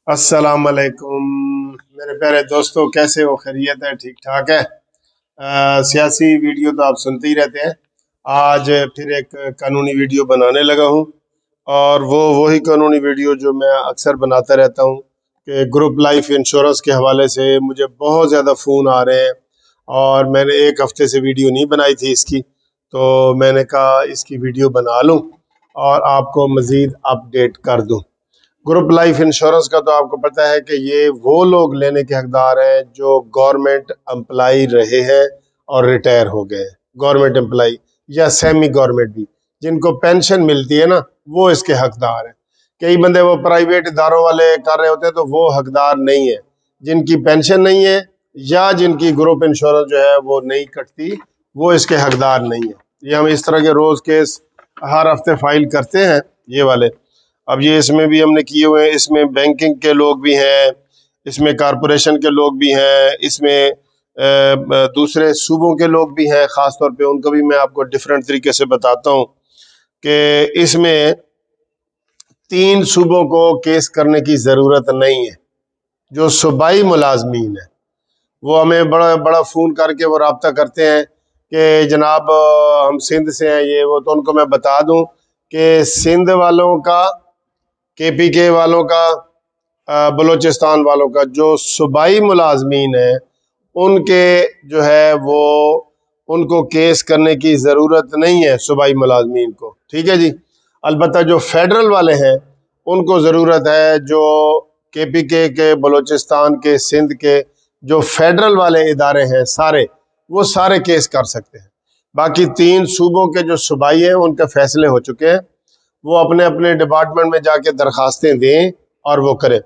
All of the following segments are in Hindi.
अस्सलाम वालेकुम मेरे प्यारे दोस्तों, कैसे हो? खैरियत है? ठीक ठाक है। सियासी वीडियो तो आप सुनते ही रहते हैं। आज फिर एक कानूनी वीडियो बनाने लगा हूँ, और वो वही कानूनी वीडियो जो मैं अक्सर बनाता रहता हूँ कि ग्रुप लाइफ इंश्योरेंस के हवाले से मुझे बहुत ज़्यादा फ़ोन आ रहे हैं, और मैंने एक हफ्ते से वीडियो नहीं बनाई थी इसकी, तो मैंने कहा इसकी वीडियो बना लूँ और आपको मज़ीद अपडेट कर दूँ। ग्रुप लाइफ इंश्योरेंस का तो आपको पता है कि ये वो लोग लेने के हकदार हैं जो गवर्नमेंट एम्प्लाई रहे हैं और रिटायर हो गए हैं। गवर्नमेंट एम्प्लाई या सेमी गवर्नमेंट भी, जिनको पेंशन मिलती है ना, वो इसके हकदार हैं। कई बंदे वो प्राइवेट इदारों वाले कर रहे होते हैं, तो वो हकदार नहीं है। जिनकी पेंशन नहीं है या जिनकी ग्रुप इंश्योरेंस जो है वो नहीं कटती, वो इसके हकदार नहीं है। ये हम इस तरह के रोज केस हर हफ्ते फाइल करते हैं, ये वाले। अब ये इसमें भी हमने किए हुए हैं, इसमें बैंकिंग के लोग भी हैं, इसमें कारपोरेशन के लोग भी हैं, इसमें दूसरे सूबों के लोग भी हैं। ख़ास तौर पे उनको भी मैं आपको डिफरेंट तरीके से बताता हूँ कि इसमें 3 सूबों को केस करने की ज़रूरत नहीं है। जो सूबाई मुलाजमीन है वो हमें बड़ा बड़ा फ़ोन करके वो रब्ता करते हैं कि जनाब हम सिंध से हैं, ये वो। तो उनको मैं बता दूं कि सिंध वालों का, केपीके वालों का, बलूचिस्तान वालों का, जो सूबाई मुलाजमीन है उनके जो है वो, उनको केस करने की ज़रूरत नहीं है सूबाई मुलाजमीन को। ठीक है जी। अलबत्ता जो फेडरल वाले हैं उनको ज़रूरत है। जो केपीके के, बलूचिस्तान के, सिंध के जो फेडरल वाले इदारे हैं सारे, वो सारे केस कर सकते हैं। बाकी 3 सूबों के जो सूबाई हैं उनके फैसले हो चुके हैं, वो अपने अपने डिपार्टमेंट में जाके दरखास्तें दें और वो करें।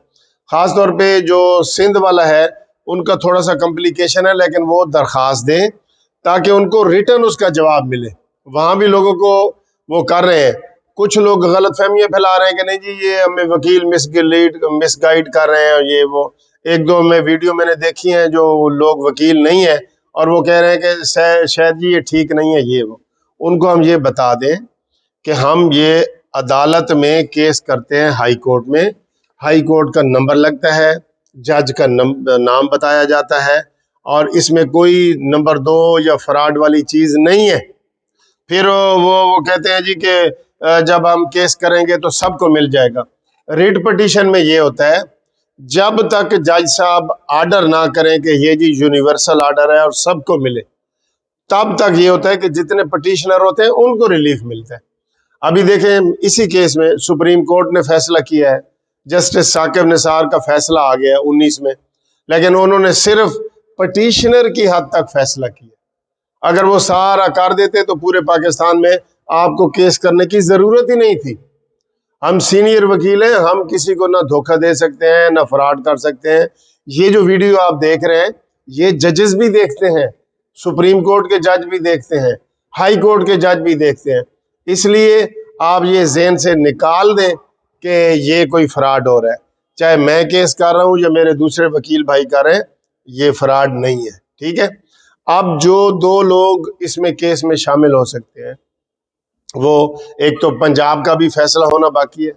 ख़ास तौर पे जो सिंध वाला है उनका थोड़ा सा कॉम्प्लिकेशन है, लेकिन वो दरखास्त दें ताकि उनको रिटर्न उसका जवाब मिले। वहाँ भी लोगों को वो कर रहे हैं। कुछ लोग गलत फहमियाँ फैला रहे हैं कि नहीं जी ये हमें वकील मिसगाइड कर रहे हैं, ये वो। एक दो में वीडियो मैंने देखी हैं जो लोग वकील नहीं है और वो कह रहे हैं कि शायद जी ये ठीक नहीं है, ये वो। उनको हम ये बता दें कि हम ये अदालत में केस करते हैं, हाई कोर्ट में। हाई कोर्ट का नंबर लगता है, जज का नाम बताया जाता है, और इसमें कोई नंबर 2 या फ्रॉड वाली चीज़ नहीं है। फिर वो कहते हैं जी कि जब हम केस करेंगे तो सबको मिल जाएगा। रिट पिटीशन में ये होता है, जब तक जज साहब आर्डर ना करें कि ये जी यूनिवर्सल आर्डर है और सबको मिले, तब तक ये होता है कि जितने पटिशनर होते हैं उनको रिलीफ मिलता है। अभी देखें, इसी केस में सुप्रीम कोर्ट ने फैसला किया है, जस्टिस साकिब निसार का फैसला आ गया 19 में, लेकिन उन्होंने सिर्फ पटिशनर की हद तक फैसला किया। अगर वो सारा कर देते तो पूरे पाकिस्तान में आपको केस करने की जरूरत ही नहीं थी। हम सीनियर वकील हैं, हम किसी को ना धोखा दे सकते हैं ना फ्रॉड कर सकते हैं। ये जो वीडियो आप देख रहे हैं ये जजेस भी देखते हैं, सुप्रीम कोर्ट के जज भी देखते हैं, हाई कोर्ट के जज भी देखते हैं। इसलिए आप ये ज़हन से निकाल दें कि ये कोई फ्रॉड हो रहा है। चाहे मैं केस कर रहा हूँ या मेरे दूसरे वकील भाई कर रहे हैं, ये फ्रॉड नहीं है। ठीक है। अब जो 2 लोग इसमें केस में शामिल हो सकते हैं, वो एक तो पंजाब का भी फैसला होना बाकी है।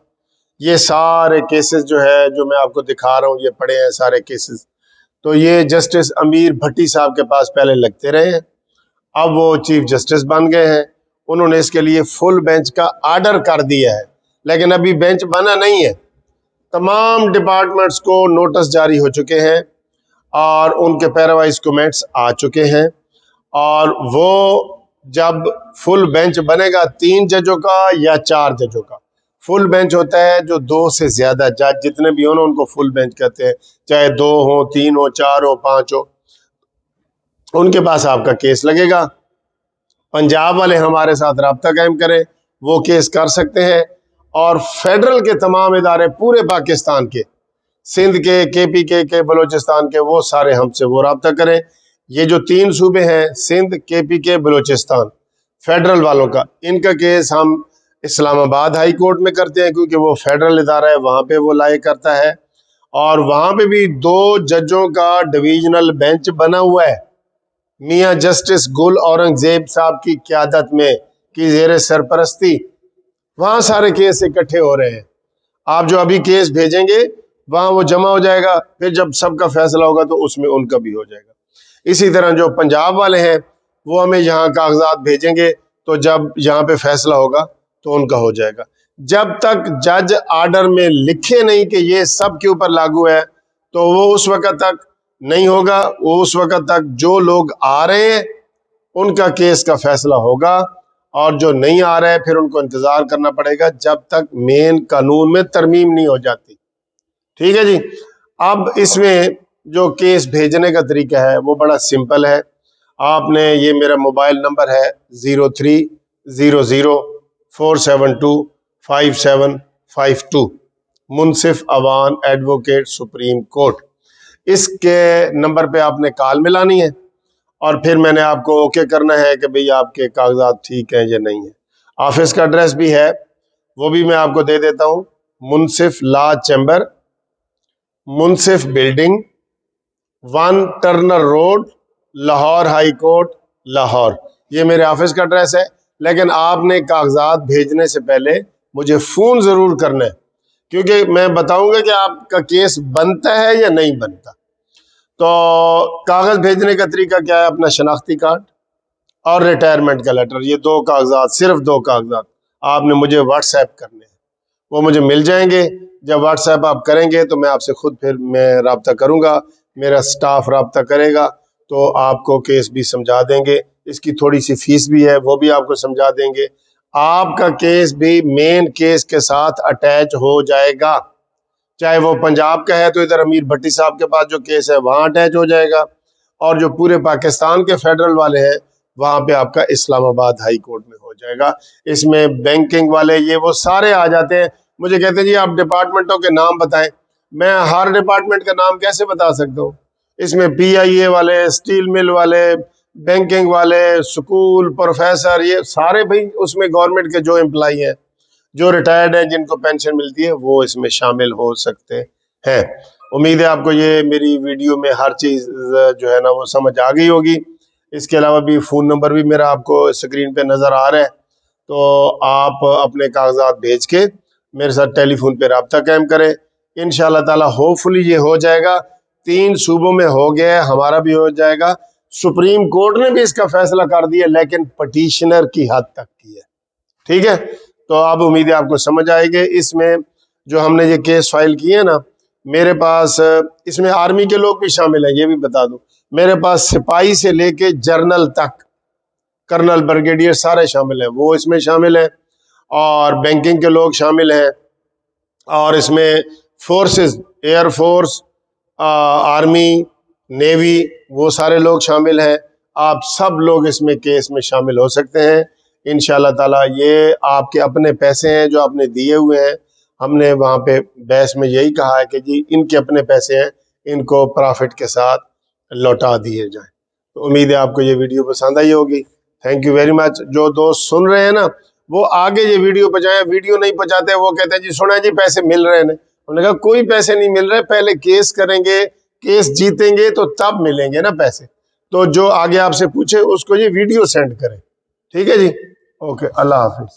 ये सारे केसेस जो है जो मैं आपको दिखा रहा हूँ, ये पड़े हैं सारे केसेस। तो ये जस्टिस अमीर भट्टी साहब के पास पहले लगते रहे हैं, अब वो चीफ जस्टिस बन गए हैं। उन्होंने इसके लिए फुल बेंच का आर्डर कर दिया है, लेकिन अभी बेंच बना नहीं है। तमाम डिपार्टमेंट्स को नोटिस जारी हो चुके हैं और उनके पैरावाइज कमेंट्स आ चुके हैं, और वो जब फुल बेंच बनेगा 3 जजों का या 4 जजों का, फुल बेंच होता है जो 2 से ज्यादा जज जितने भी हो ना उनको फुल बेंच कहते हैं। चाहे 2 हो, 3 हो, 4 हो, 5 हो, उनके पास आपका केस लगेगा। पंजाब वाले हमारे साथ राब्ता कायम करें, वो केस कर सकते हैं। और फेडरल के तमाम इदारे पूरे पाकिस्तान के, सिंध के, केपीके के, बलूचिस्तान के, वो सारे हमसे वो राब्ता करें। ये जो 3 सूबे हैं, सिंध, केपीके, बलूचिस्तान, फेडरल वालों का, इनका केस हम इस्लामाबाद हाई कोर्ट में करते हैं क्योंकि वो फेडरल इदारा है, वहाँ पे वो लाए करता है। और वहाँ पे भी 2 जजों का डिवीजनल बेंच बना हुआ है, मियाँ जस्टिस गुल औरंगजेब साहब की क़यादत में, की ज़ेर सरपरस्ती। वहाँ सारे केस इकट्ठे हो रहे हैं। आप जो अभी केस भेजेंगे वहां वो जमा हो जाएगा, फिर जब सबका फैसला होगा तो उसमें उनका भी हो जाएगा। इसी तरह जो पंजाब वाले हैं वो हमें यहाँ कागजात भेजेंगे, तो जब यहाँ पे फैसला होगा तो उनका हो जाएगा। जब तक जज आर्डर में लिखे नहीं कि ये सब के ऊपर लागू है, तो वो उस वक्त तक नहीं होगा। वो उस वक्त तक जो लोग आ रहे हैं उनका केस का फैसला होगा, और जो नहीं आ रहे हैं फिर उनको इंतजार करना पड़ेगा जब तक मेन कानून में तरमीम नहीं हो जाती। ठीक है जी। अब इसमें जो केस भेजने का तरीका है वो बड़ा सिंपल है। आपने, ये मेरा मोबाइल नंबर है 03004725 मुनसिफ अवान एडवोकेट सुप्रीम कोर्ट। इसके नंबर पे आपने कॉल मिलानी है और फिर मैंने आपको ओके करना है कि भाई आपके कागजात ठीक हैं या नहीं है। ऑफिस का एड्रेस भी है, वो भी मैं आपको दे देता हूँ। Munsif law chamber, Munsif building, 1 Turner road, Lahore high court, Lahore. ये मेरे ऑफिस का एड्रेस है। लेकिन आपने कागजात भेजने से पहले मुझे फ़ोन ज़रूर करना है, क्योंकि मैं बताऊंगा कि आपका केस बनता है या नहीं बनता। तो कागज़ भेजने का तरीका क्या है? अपना शनाख्ती कार्ड और रिटायरमेंट का लेटर, ये 2 कागजात, सिर्फ 2 कागजात आपने मुझे व्हाट्सएप करने हैं। वो मुझे मिल जाएंगे। जब व्हाट्सएप आप करेंगे तो मैं आपसे खुद फिर मैं रब्ता करूंगा, मेरा स्टाफ रब्ता करेगा, तो आपको केस भी समझा देंगे। इसकी थोड़ी सी फीस भी है, वो भी आपको समझा देंगे। आपका केस भी मेन केस के साथ अटैच हो जाएगा। चाहे वो पंजाब का है तो इधर अमीर भट्टी साहब के पास जो केस है वहां अटैच हो जाएगा, और जो पूरे पाकिस्तान के फेडरल वाले हैं वहां पे आपका इस्लामाबाद हाई कोर्ट में हो जाएगा। इसमें बैंकिंग वाले ये वो सारे आ जाते हैं। मुझे कहते हैं जी आप डिपार्टमेंटों के नाम बताएं। मैं हर डिपार्टमेंट का नाम कैसे बता सकता हूँ? इसमें PIA वाले, स्टील मिल वाले, बैंकिंग वाले, स्कूल प्रोफेसर, ये सारे भाई उसमें गवर्नमेंट के जो एम्प्लॉई हैं, जो रिटायर्ड हैं, जिनको पेंशन मिलती है, वो इसमें शामिल हो सकते हैं। उम्मीद है आपको ये मेरी वीडियो में हर चीज़ जो है ना वो समझ आ गई होगी। इसके अलावा भी फ़ोन नंबर भी मेरा आपको स्क्रीन पे नज़र आ रहा है, तो आप अपने कागजात भेज के मेरे साथ टेलीफोन पे रब्ता कायम करें। इंशाल्लाह ताला होपफुली ये हो जाएगा। 3 सूबों में हो गया है, हमारा भी हो जाएगा। सुप्रीम कोर्ट ने भी इसका फैसला कर दिया, लेकिन पटिशनर की हद तक की है। ठीक है, तो अब उम्मीद है आपको समझ आएगी। इसमें जो हमने ये केस फाइल किए ना, मेरे पास इसमें आर्मी के लोग भी शामिल हैं, ये भी बता दूं। मेरे पास सिपाही से लेके जर्नल तक, कर्नल, ब्रिगेडियर सारे शामिल हैं, वो इसमें शामिल हैं। और बैंकिंग के लोग शामिल हैं, और इसमें फोर्सेस, एयरफोर्स, आर्मी, नेवी, वो सारे लोग शामिल हैं। आप सब लोग इसमें केस में शामिल हो सकते हैं इंशाल्लाह ताला। ये आपके अपने पैसे हैं जो आपने दिए हुए हैं। हमने वहाँ पे बहस में यही कहा है कि जी इनके अपने पैसे हैं, इनको प्रॉफिट के साथ लौटा दिए जाएं। तो उम्मीद है आपको ये वीडियो पसंद आई होगी। Thank you very much. जो दोस्त सुन रहे हैं ना, वो आगे ये वीडियो पहुँचाएं। वीडियो नहीं पहुँचाते, वो कहते हैं जी सुना जी पैसे मिल रहे हैं। उन्होंने कहा कोई पैसे नहीं मिल रहे, पहले केस करेंगे, केस जीतेंगे तो तब मिलेंगे ना पैसे। तो जो आगे आपसे पूछे उसको ये वीडियो सेंड करें। ठीक है जी, ओके, अल्लाह हाफिज।